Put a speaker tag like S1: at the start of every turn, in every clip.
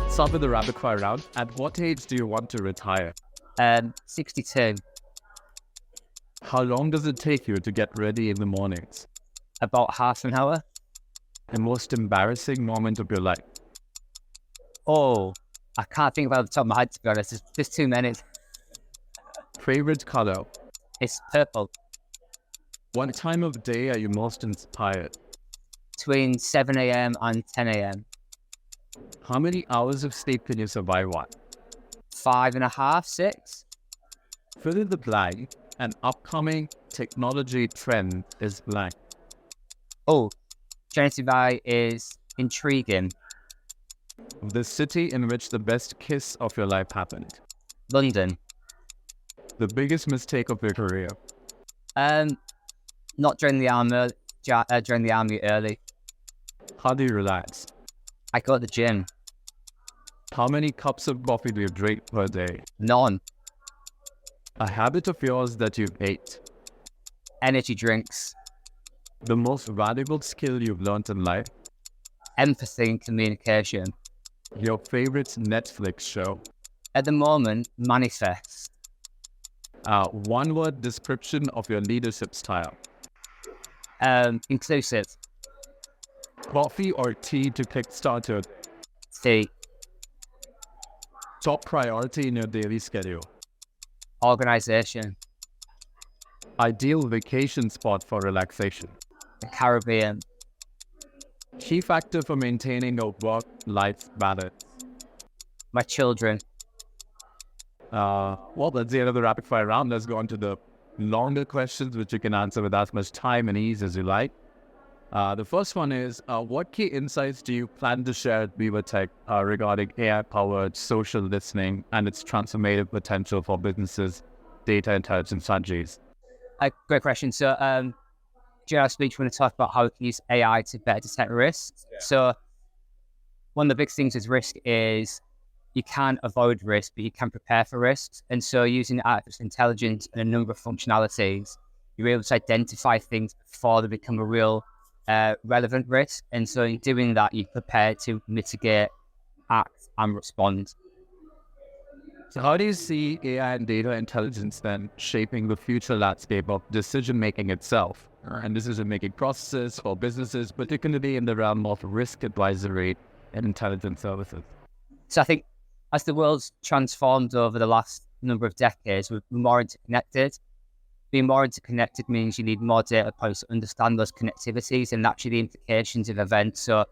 S1: Start with the rapid fire round. At what age do you want to retire?
S2: 62.
S1: How long does it take you to get ready in the mornings?
S2: About half an hour.
S1: The most embarrassing moment of your life?
S2: Oh, I can't think about the top of my head, to be honest. There's too many.
S1: Favorite color?
S2: It's purple.
S1: What time of day are you most inspired?
S2: Between 7 a.m. and 10 a.m.
S1: How many hours of sleep can you survive on?
S2: 5.5, 6.
S1: Fill in the blank. An upcoming technology trend is blank.
S2: Oh, generative AI is intriguing.
S1: The city in which the best kiss of your life happened.
S2: London.
S1: The biggest mistake of your career.
S2: Not during the army early.
S1: How do you relax?
S2: I go to the gym.
S1: How many cups of coffee do you drink per day?
S2: None.
S1: A habit of yours that you hate.
S2: Energy drinks.
S1: The most valuable skill you've learned in life.
S2: Empathy and communication.
S1: Your favorite Netflix show.
S2: At the moment, Manifest.
S1: One-word description of your leadership style.
S2: Inclusive.
S1: Coffee or tea to kickstart your
S2: Tea.
S1: top priority in your daily schedule.
S2: Organization.
S1: Ideal vacation spot for relaxation.
S2: The Caribbean.
S1: Key factor for maintaining a work-life balance.
S2: My children.
S1: Well, that's the end of the rapid fire round. Let's go on to the longer questions, which you can answer with as much time and ease as you like. The first one is, what key insights do you plan to share at Beaver Tech regarding AI-powered social listening and its transformative potential for businesses, data intelligence strategies?
S2: Great question. So, during our speech, we're going to talk about how we can use AI to better detect risks. Yeah. So, one of the big things with risk is you can't avoid risk, but you can prepare for risks. And so, using artificial intelligence and a number of functionalities, you're able to identify things before they become a real relevant risk. And so in doing that, you're prepared to mitigate, act, and respond.
S1: So how do you see AI and data intelligence then shaping the future landscape of decision-making itself and decision-making processes for businesses, particularly in the realm of risk advisory and intelligence services?
S2: So I think as the world's transformed over the last number of decades, we're more interconnected. Being more interconnected means you need more data points to understand those connectivities and actually the implications of events. So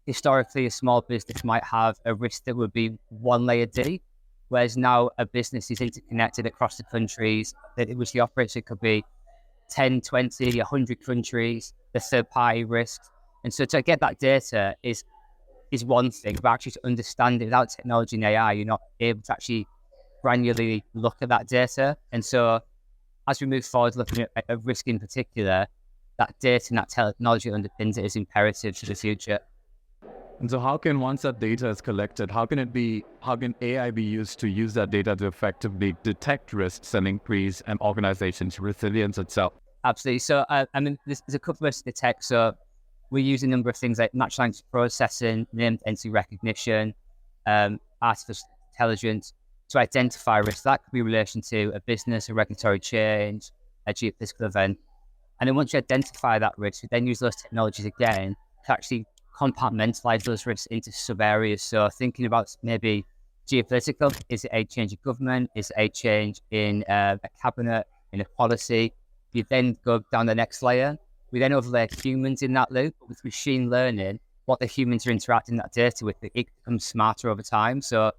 S2: historically, a small business might have a risk that would be one layer deep, whereas now a business is interconnected across the countries that which they operate. So it could be 10, 20, 100 countries, the third-party risks. And so to get that data is one thing, but actually to understand it without technology and AI, you're not able to actually granularly look at that data. And so as we move forward, looking at a risk in particular, that data and that technology that underpins it is imperative to the future.
S1: And so how can, once that data is collected, how can AI be used to use that data to effectively detect risks and increase an organization's resilience itself?
S2: Absolutely. So, there's a couple of ways to detect. So we use a number of things like natural language processing, named entity recognition, artificial intelligence, to identify risks. That could be in relation to a business, a regulatory change, a geopolitical event. And then once you identify that risk, you then use those technologies again to actually compartmentalize those risks into sub-areas. So thinking about maybe geopolitical, is it a change in government? Is it a change in a cabinet, in a policy? You then go down the next layer. We then overlay humans in that loop. With machine learning, what the humans are interacting that data with, it becomes smarter over time. So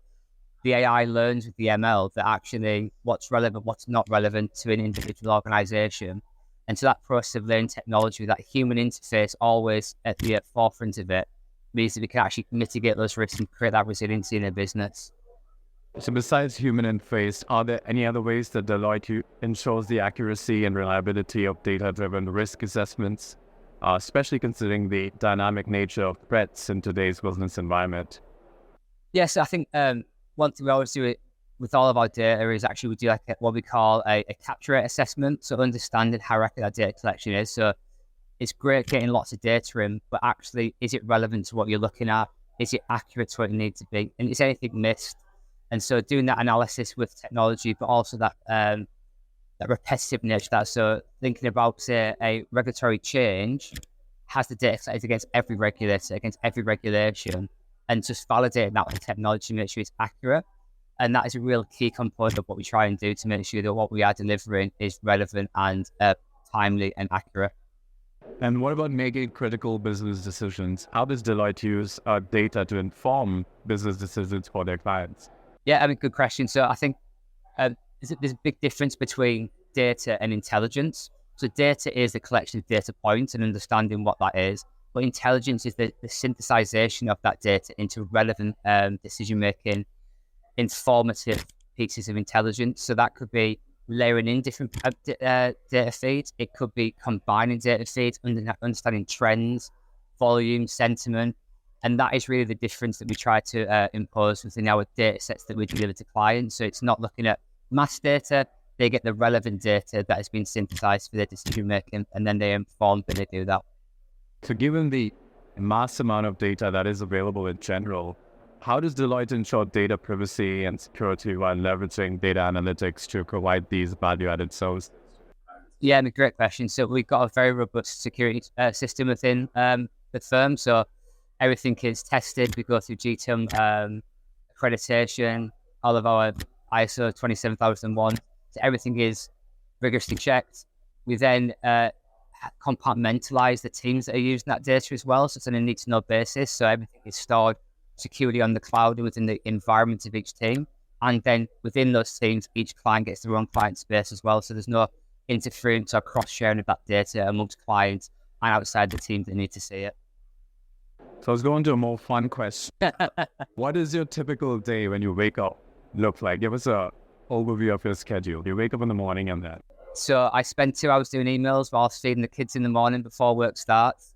S2: the AI learns with the ML that actually what's relevant, what's not relevant to an individual organization. And so that process of learning technology, that human interface always at the forefront of it, means that we can actually mitigate those risks and create that resiliency in a business.
S1: So besides human interface, are there any other ways that Deloitte ensures the accuracy and reliability of data-driven risk assessments, especially considering the dynamic nature of threats in today's business environment?
S2: Yes, I think one thing we always do with all of our data is actually we do like what we call a capture rate assessment, so understanding how accurate our data collection is. So it's great getting lots of data in, but actually, is it relevant to what you're looking at? Is it accurate to what it needs to be? And is anything missed? And so doing that analysis with technology, but also that that repetitive nature, that so thinking about, say, a regulatory change, has the data collected against every regulator, against every regulation, and just validating that with technology to make sure it's accurate. And that is a real key component of what we try and do to make sure that what we are delivering is relevant and timely and accurate.
S1: And what about making critical business decisions? How does Deloitte use data to inform business decisions for their clients?
S2: Yeah, I mean, good question. So I think there's a big difference between data and intelligence. So data is the collection of data points and understanding what that is. But intelligence is the synthesization of that data into relevant decision-making, informative pieces of intelligence. So that could be layering in different data feeds. It could be combining data feeds, understanding trends, volume, sentiment. And that is really the difference that we try to impose within our data sets that we deliver to clients. So it's not looking at mass data. They get the relevant data that has been synthesized for their decision making, and then they're informed when they do that.
S1: So given the mass amount of data that is available in general, how does Deloitte ensure data privacy and security while leveraging data analytics to provide these value-added services?
S2: Yeah, and a great question. So we've got a very robust security system within the firm. So everything is tested. We go through GTM accreditation, all of our ISO 27001. So everything is rigorously checked. We then compartmentalize the teams that are using that data as well. So it's on a need-to-know basis. So everything is stored securely on the cloud and within the environment of each team. And then within those teams, each client gets their own client space as well. So there's no interference or cross-sharing of that data amongst clients and outside the team that need to see it.
S1: So let's go into a more fun question. What is your typical day when you wake up look like? Give us an overview of your schedule. You wake up in the morning and then?
S2: So I spend 2 hours doing emails while feeding the kids in the morning before work starts.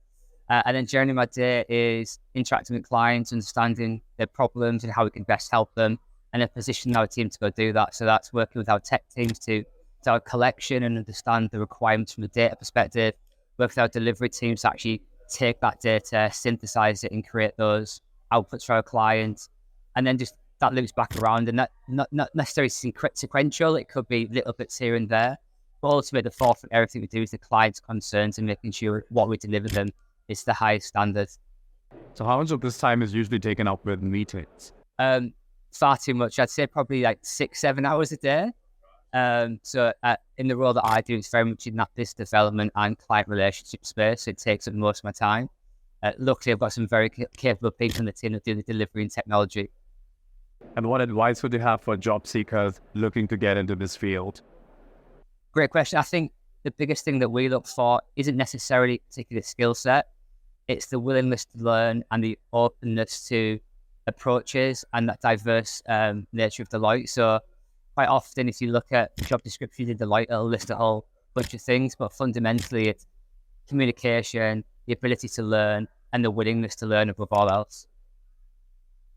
S2: And then generally my day is interacting with clients, understanding their problems and how we can best help them, and then positioning our team to go do that. So that's working with our tech teams to our collection and understand the requirements from a data perspective, work with our delivery teams to actually take that data, synthesize it and create those outputs for our clients. And then just that loops back around, and that not necessarily sequential. It could be little bits here and there, but ultimately the forefront, everything we do is the client's concerns and making sure what we deliver them is the highest standard.
S1: So how much of this time is usually taken up with meetings?
S2: Far too much. I'd say probably like 6-7 hours a day. So in the role that I do, it's very much in that business development and client relationship space. So it takes up most of my time. Luckily, I've got some very capable people in the team that do the delivery and technology.
S1: And what advice would you have for job seekers looking to get into this field?
S2: Great question. I think the biggest thing that we look for isn't necessarily a particular skill set. It's the willingness to learn and the openness to approaches and that diverse nature of Deloitte. So quite often, if you look at job descriptions in Deloitte, it'll list a whole bunch of things, but fundamentally it's communication, the ability to learn, and the willingness to learn above all else.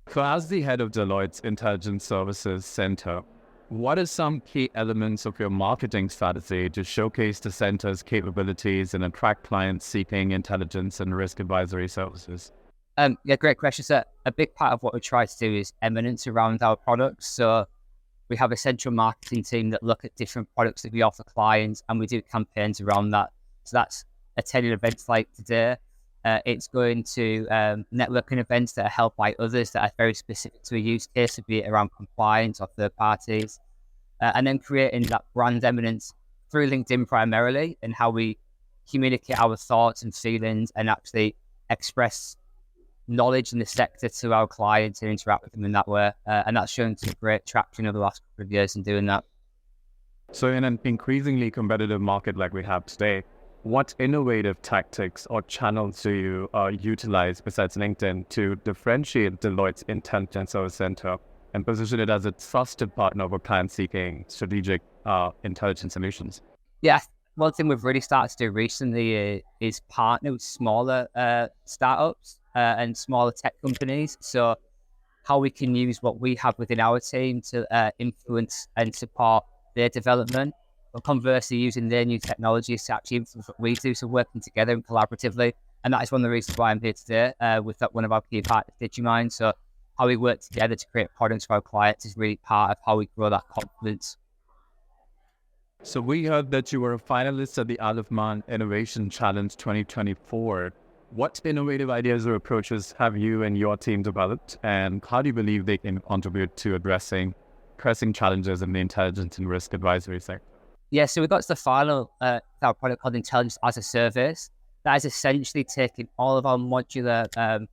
S1: So as the head of Deloitte's Intelligence Services Center, what are some key elements of your marketing strategy to showcase the center's capabilities and attract clients seeking intelligence and risk advisory services?
S2: Yeah, great question. So a big part of what we try to do is eminence around our products. So we have a central marketing team that look at different products that we offer clients, and we do campaigns around that. So that's attending events like today. It's going to networking events that are held by others that are very specific to a use case, be it around compliance or third parties, and then creating that brand eminence through LinkedIn primarily, and how we communicate our thoughts and feelings and actually express knowledge in the sector to our clients and interact with them in that way. And that's shown some great traction over the last couple of years in doing that.
S1: So in an increasingly competitive market like we have today, what innovative tactics or channels do you utilize besides LinkedIn to differentiate Deloitte's Intelligence Service Center and position it as a trusted partner for clients seeking strategic intelligence solutions?
S2: Yeah, one thing we've really started to do recently is partner with smaller startups and smaller tech companies. So how we can use what we have within our team to influence and support their development, or conversely using their new technologies to actually influence what we do, so working together and collaboratively. And that is one of the reasons why I'm here today with one of our key partners, Digimind. So how we work together to create products for our clients is really part of how we grow that confidence.
S1: So we heard that you were a finalist at the Dataminr Innovation Challenge 2024. What innovative ideas or approaches have you and your team developed, and how do you believe they can contribute to addressing pressing challenges in the intelligence and risk advisory sector?
S2: Yeah, so we got to the final our product called Intelligence as a Service. That is essentially taking all of our modular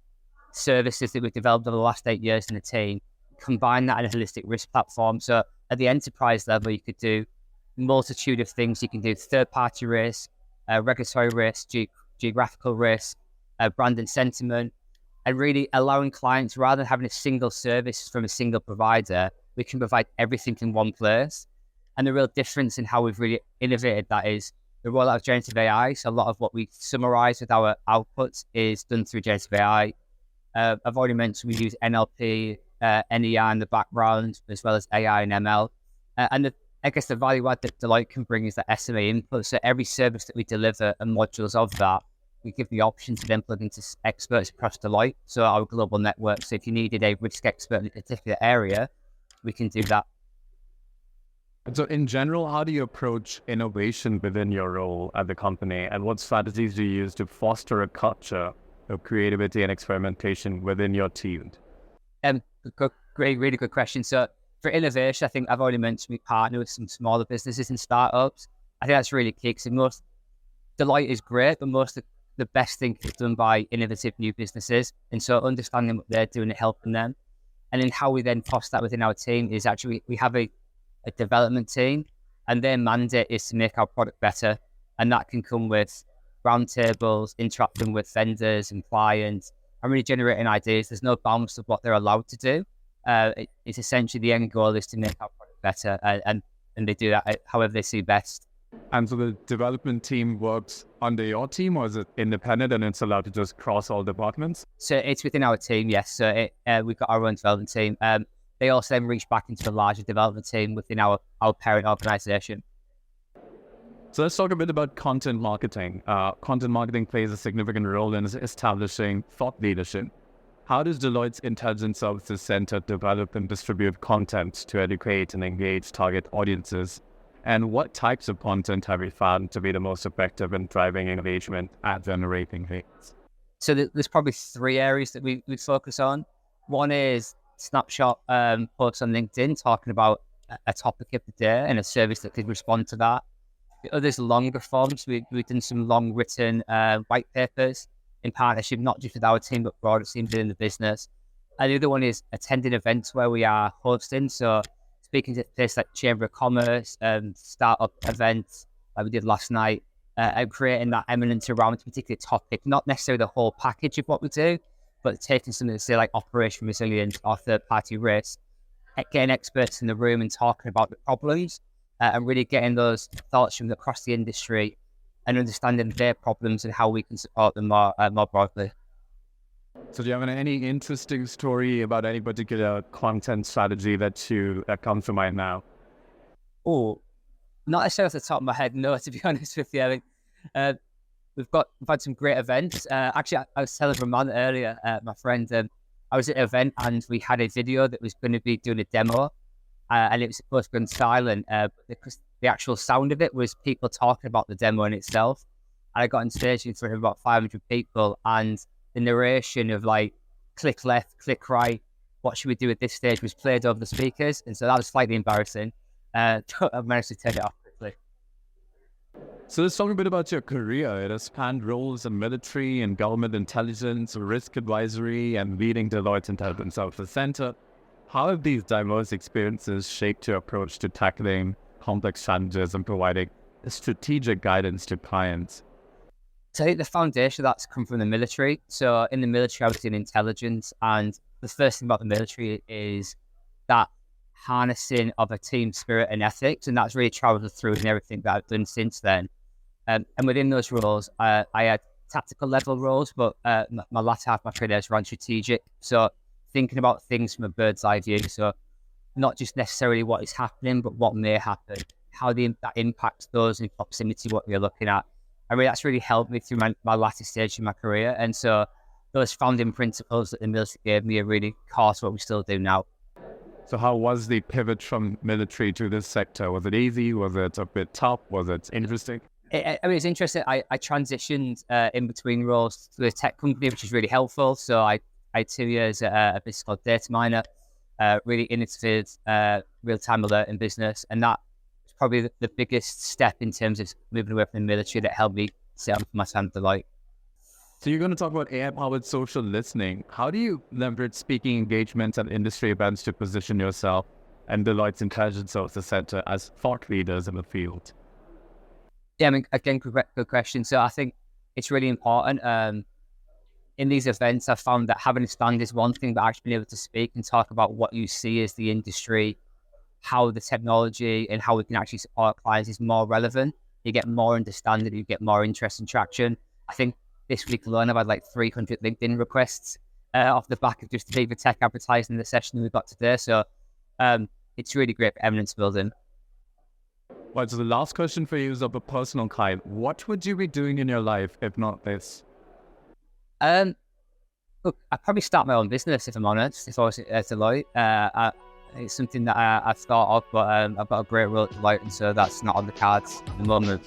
S2: services that we've developed over the last 8 years in the team, combine that in a holistic risk platform. So at the enterprise level, you could do multitude of things. You can do third-party risk, regulatory risk, geographical risk, brand and sentiment, and really allowing clients, rather than having a single service from a single provider, we can provide everything in one place. And the real difference in how we've really innovated that is the rollout of generative AI. So a lot of what we summarize with our outputs is done through generative AI. I've already mentioned we use NLP, NER in the background, as well as AI and ML. I guess the value add that Deloitte can bring is the SMA input. So every service that we deliver and modules of that, we give the option to then plug into experts across Deloitte, so our global network. So if you needed a risk expert in a particular area, we can do that.
S1: So in general, how do you approach innovation within your role at the company, and what strategies do you use to foster a culture of creativity and experimentation within your team?
S2: Really good question. So for innovation, I think I've already mentioned we partner with some smaller businesses and startups. I think that's really key, because Deloitte is great, but most of the best thing is done by innovative new businesses. And so understanding what they're doing and helping them. And then how we then foster that within our team is actually, we have a development team, and their mandate is to make our product better. And that can come with roundtables, interacting with vendors and clients, and really generating ideas. There's no bounds of what they're allowed to do. It's essentially the end goal is to make our product better, and they do that however they see best.
S1: And so the development team works under your team, or is it independent and it's allowed to just cross all departments?
S2: So it's within our team, yes. So we've got our own development team. They also then reach back into a larger development team within our parent organization.
S1: So let's talk a bit about content marketing. Content marketing plays a significant role in establishing thought leadership. How does Deloitte's Intelligence Services Center develop and distribute content to educate and engage target audiences? And what types of content have you found to be the most effective in driving engagement and generating leads?
S2: So there's probably 3 areas that we focus on. One is Snapshot posts on LinkedIn talking about a topic of the day and a service that could respond to that. The other is longer forms. We've done some long written white papers in partnership, not just with our team, but broader teams within the business. And the other one is attending events where we are hosting. So speaking to places like Chamber of Commerce, startup events like we did last night, and creating that eminence around a particular topic, not necessarily the whole package of what we do, but taking something, say, like operation resilience or third-party risk, getting experts in the room and talking about the problems, and really getting those thoughts from across the industry and understanding their problems and how we can support them more broadly.
S1: So do you have any interesting story about any particular content strategy that comes to mind now?
S2: Oh, not necessarily off the top of my head, no, to be honest with you. I think, we've had some great events. Actually, I was telling Ramon earlier, my friend, I was at an event and we had a video that was going to be doing a demo, and it was supposed to go silent, because the actual sound of it was people talking about the demo in itself. And I got on stage in front of about 500 people, and the narration of like, click left, click right, what should we do at this stage was played over the speakers. And so that was slightly embarrassing. I managed to take it off quickly.
S1: So let's talk a bit about your career. It has spanned roles in military and government intelligence, risk advisory, and leading Deloitte Intelligence Services Center. How have these diverse experiences shaped your approach to tackling complex challenges and providing strategic guidance to clients?
S2: So I think the foundation that's come from the military. So in the military, I was in intelligence, and the first thing about the military is that harnessing of a team spirit and ethics, and that's really traveled through in everything that I've done since then. And within those roles, I had tactical level roles, but my latter half of my career is around strategic. So thinking about things from a bird's eye view. So not just necessarily what is happening, but what may happen, how that impacts those in proximity, what you're looking at. I mean, that's really helped me through my latter stage in my career. And so those founding principles that the military gave me are really core to what we still do now.
S1: So how was the pivot from military to this sector? Was it easy? Was it a bit tough? Was it interesting?
S2: I mean, it's interesting. I transitioned in between roles to a tech company, which is really helpful. So I had 2 years at a business called Dataminr, really innovative real-time alerting business. And that was probably the biggest step in terms of moving away from the military that helped me set up my time at Deloitte.
S1: So you're going to talk about AI-powered social listening. How do you leverage speaking engagements and industry events to position yourself and Deloitte's Intelligence Services Center as thought leaders in the field?
S2: Yeah, I mean, again, good question. So I think it's really important. In these events, I've found that having a stand is one thing, but actually being able to speak and talk about what you see as the industry, how the technology and how we can actually support clients is more relevant. You get more understanding, you get more interest and traction. I think this week alone, I've had like 300 LinkedIn requests off the back of just the tech advertising the session we've got today. So it's really great for evidence building.
S1: Well, so the last question for you is of a personal kind. What would you be doing in your life if not this?
S2: Look, I'd probably start my own business if I'm honest. If I was at Deloitte, it's something that I've thought of, but I've got a great role at Deloitte, and so that's not on the cards at the moment.